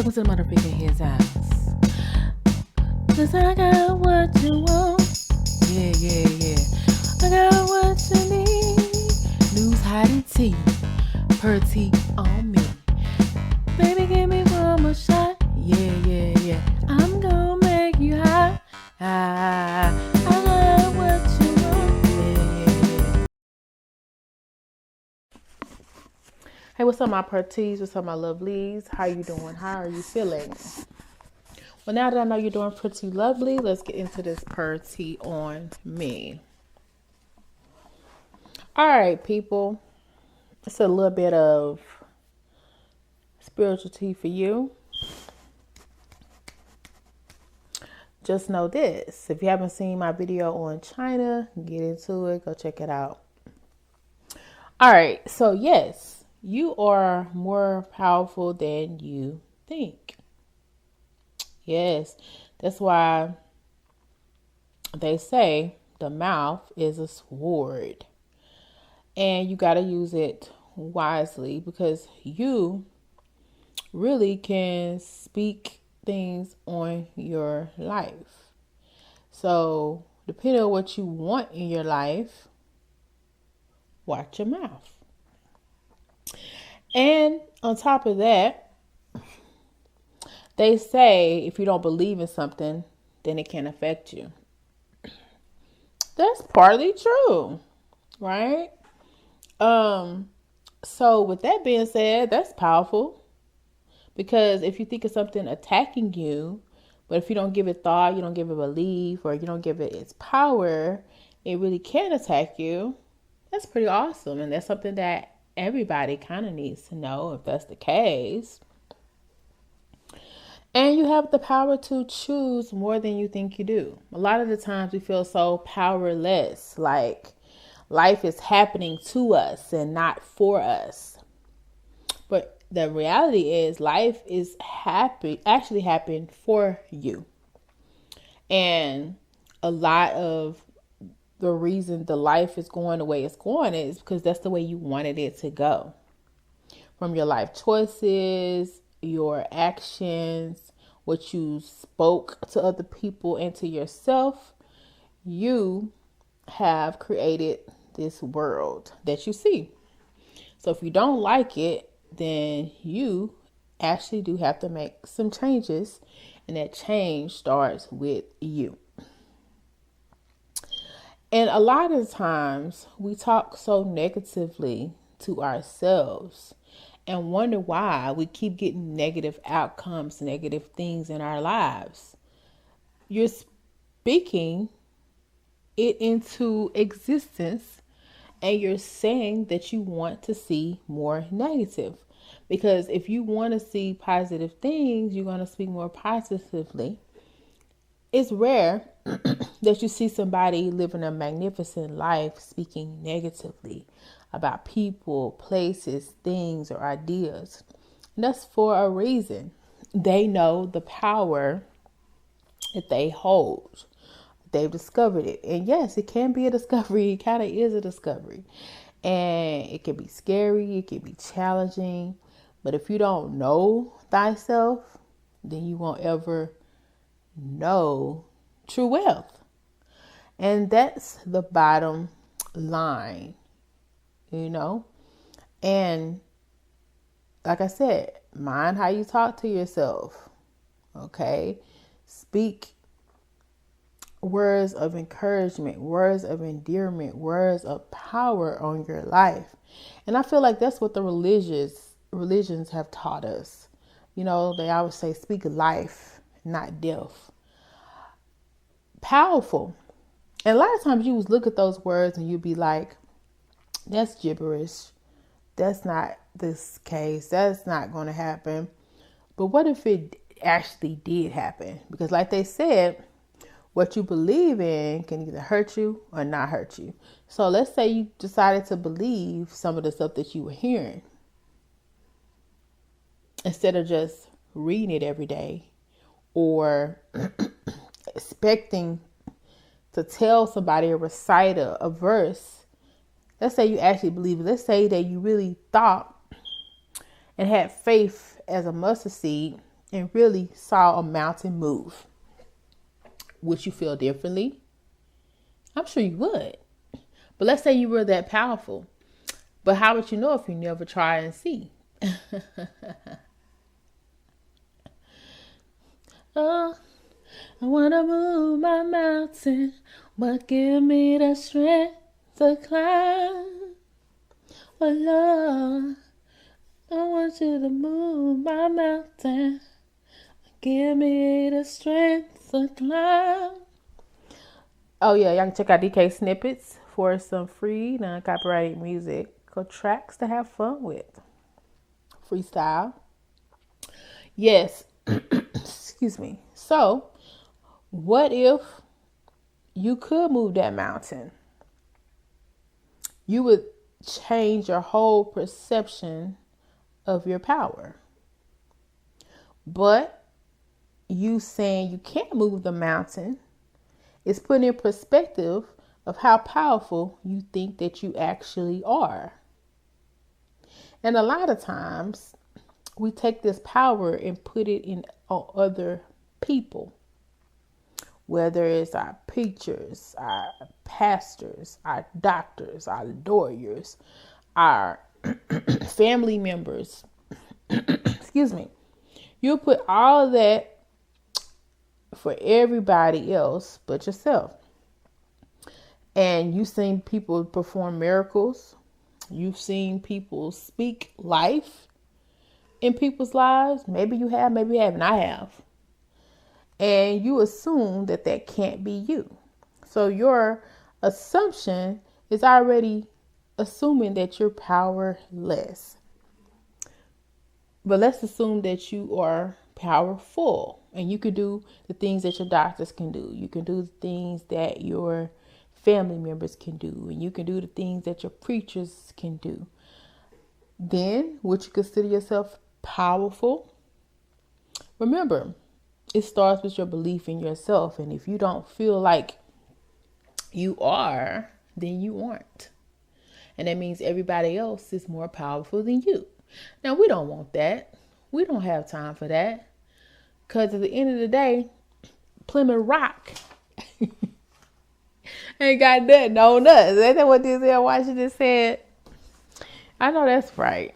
Welcome to the motherfucking His House. Cause I got what you want. Yeah. I got what you need. News, hiding tea. Purty on me. Baby, give me one more shot. Yeah. I'm gonna make you hot. I got what you want. Yeah. Hey, what's up, my Purties? What's up, my lovelies? How you doing? How are you feeling? Well, now that I know you're doing pretty lovely, let's get into this Purty on me. All right, people. It's a little bit of spiritual tea for you. Just know this. If you haven't seen my video on China, get into it. Go check it out. All right. So, yes, you are more powerful than you think. Yes, that's why they say the mouth is a sword. And you got to use it wisely because you really can speak things on your life. So, depending on what you want in your life, watch your mouth. And on top of that, they say if you don't believe in something, then it can affect you. That's partly true, right? So with that being said, that's powerful. Because if you think of something attacking you, but if you don't give it thought, you don't give it belief, or you don't give it its power, it really can attack you. That's pretty awesome. And that's something that everybody kind of needs to know if that's the case. And you have the power to choose more than you think you do. A lot of the times we feel so powerless, like life is happening to us and not for us. But the reality is life is actually happening for you. And a lot of the reason the life is going the way it's going is because that's the way you wanted it to go. From your life choices, your actions, what you spoke to other people and to yourself, you have created this world that you see. So if you don't like it, then you actually do have to make some changes, and that change starts with you. And a lot of times we talk so negatively to ourselves and wonder why we keep getting negative outcomes, negative things in our lives. You're speaking it into existence, and you're saying that you want to see more negative. Because if you want to see positive things, you're going to speak more positively. It's rare that you see somebody living a magnificent life speaking negatively about people, places, things, or ideas. And that's for a reason. They know the power that they hold. They've discovered it. And yes, it can be a discovery. It kind of is a discovery. And it can be scary. It can be challenging. But if you don't know thyself, then you won't ever know true wealth. And that's the bottom line, And like I said, mind how you talk to yourself. Okay? Speak words of encouragement, words of endearment, words of power on your life. And I feel like that's what the religions have taught us. They always say speak life, not death. Powerful. And a lot of times you would look at those words and you'd be like, that's gibberish. That's not this case. That's not going to happen. But what if it actually did happen? Because like they said, what you believe in can either hurt you or not hurt you. So let's say you decided to believe some of the stuff that you were hearing, instead of just reading it every day or expecting to tell somebody or recite a verse. Let's say you actually believe it. Let's say that you really thought and had faith as a mustard seed and really saw a mountain move, would you feel differently? I'm sure you would. But let's say you were that powerful. But how would you know if you never try and see? Oh, I want to move my mountain. What give me the strength to climb? Oh, Lord, I want you to move my mountain. Give me the strength to climb. Oh, yeah, y'all can check out DK Snippets for some free non-copyrighted music or tracks to have fun with. Freestyle. Yes. Excuse me. So, what if you could move that mountain? You would change your whole perception of your power. But you saying you can't move the mountain is putting in perspective of how powerful you think that you actually are. And a lot of times we take this power and put it in other people, whether it's our preachers, our pastors, our doctors, our lawyers, our family members. Excuse me. You put all of that for everybody else but yourself. And you've seen people perform miracles. You've seen people speak life in people's lives. Maybe you have, maybe you haven't. I have. And you assume that that can't be you. So your assumption is already assuming that you're powerless. But let's assume that you are powerful and you can do the things that your doctors can do. You can do the things that your family members can do, and you can do the things that your preachers can do. Then would you consider yourself powerful? Remember, it starts with your belief in yourself. And if you don't feel like you are, then you aren't. And that means everybody else is more powerful than you. Now, we don't want that. We don't have time for that. Because at the end of the day, Plymouth Rock ain't got nothing on us. Ain't that what Denzel Washington said? I know that's right.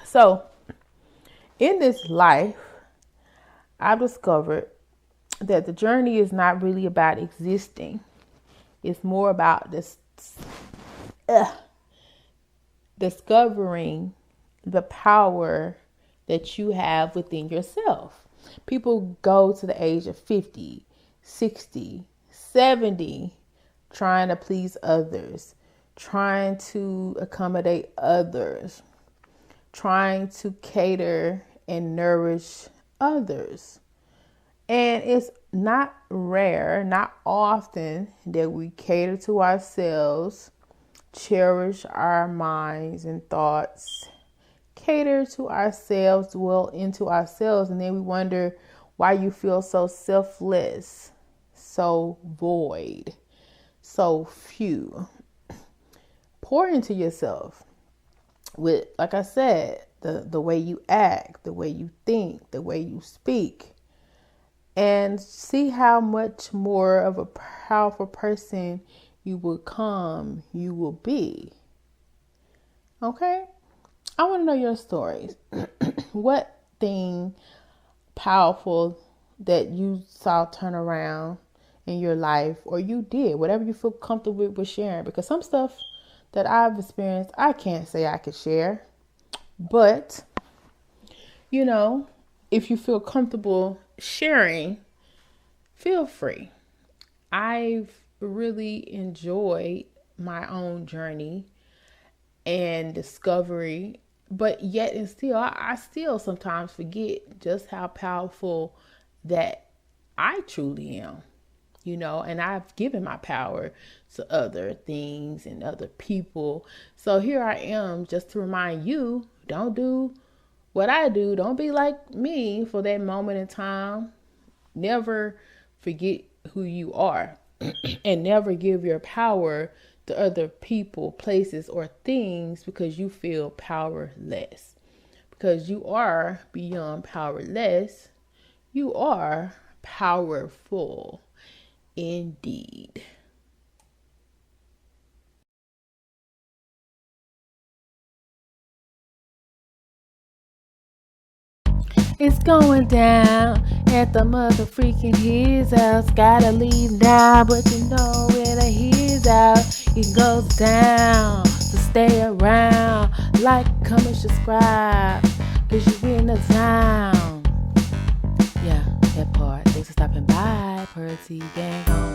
So, in this life, I've discovered that the journey is not really about existing. It's more about this discovering the power that you have within yourself. People go to the age of 50, 60, 70, trying to please others, trying to accommodate others, trying to cater and nourish others. And it's not rare, not often, that we cater to ourselves, cherish our minds and thoughts, cater to ourselves, dwell into ourselves, and then we wonder why you feel so selfless, so void, so few. Pour into yourself with, like I said, the way you act, the way you think, the way you speak, and see how much more of a powerful person you will come, you will be. Okay? I want to know your stories. What thing powerful that you saw turn around in your life, or you did, whatever you feel comfortable with sharing? Because some stuff that I've experienced, I can't say I could share. But, you know, if you feel comfortable sharing, feel free. I've really enjoyed my own journey and discovery, but yet and still, I still sometimes forget just how powerful that I truly am, you know, and I've given my power to other things and other people. So here I am just to remind you, don't do what I do. Don't be like me for that moment in time. Never forget who you are and never give your power to other people, places, or things because you feel powerless. because you are beyond powerless. You are powerful indeed. It's going down at the mother freaking his house. Gotta leave now, but you know when the his out, it goes down. So stay around, like, comment, subscribe, cause you in the town. Yeah, that part. Thanks for stopping by, Pearl T Gang.